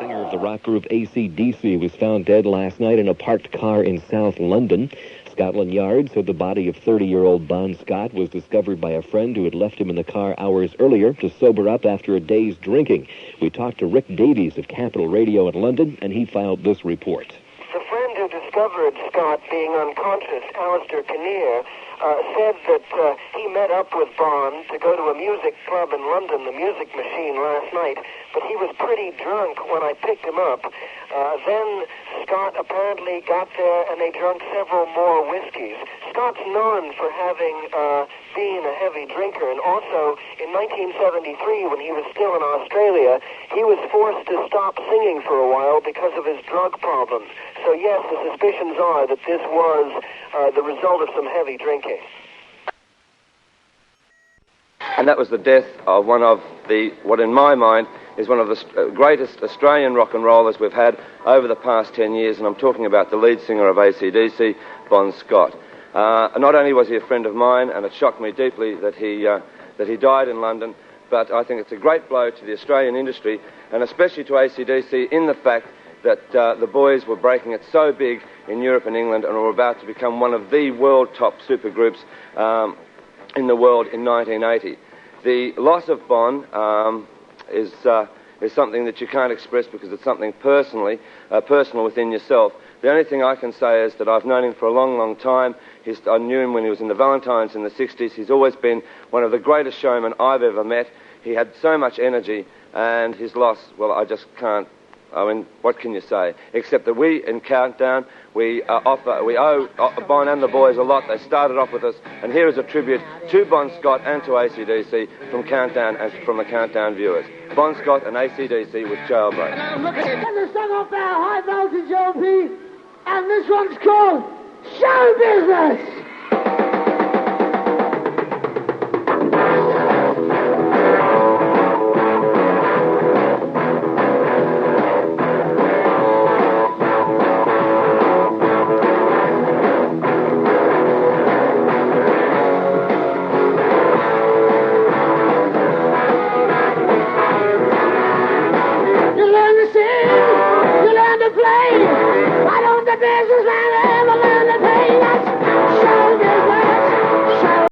Singer of the rock group AC/DC was found dead last night in a parked car in South London. Scotland Yard said the body of 30-year-old Bon Scott was discovered by a friend who had left him in the car hours earlier to sober up after a day's drinking. We talked to Rick Davies of Capital Radio in London, and he filed this report. The friend who discovered Scott being unconscious, Alistair Kinnear, said that he met up with Bon to go to a music club in London, the Music Machine, last night, but he was pretty drunk when I picked him up. Then Scott apparently got there and they drank several more whiskeys. Scott's known for having been a heavy drinker, and also in 1973, when he was still in Australia, he was forced to stop singing for a while because of his drug problems. So yes, the suspicions are that this was the result of some heavy drinking. And that was the death of one of what in my mind is one of the greatest Australian rock and rollers we've had over the past 10 years, and I'm talking about the lead singer of AC/DC, Bon Scott. Not only was he a friend of mine, and it shocked me deeply that he died in London, but I think it's a great blow to the Australian industry, and especially to AC/DC, in the fact that the boys were breaking it so big in Europe and England and were about to become one of the world top supergroups in the world in 1980. The loss of Bon is something that you can't express because it's something personal within yourself. The only thing I can say is that I've known him for a long, long time. I knew him when he was in the Valentines in the 60s. He's always been one of the greatest showmen I've ever met. He had so much energy, and his loss, well, I just can't. I mean, what can you say? Except that we, in Countdown, we owe Bon and the boys a lot. They started off with us, and here is a tribute to Bon Scott and to AC/DC from Countdown and from the Countdown viewers. Bon Scott and AC/DC with Jailbreak. And the song off there, High Voltage LP, and this one's called Show Business. You learn to sing, you learn to play. Why don't the business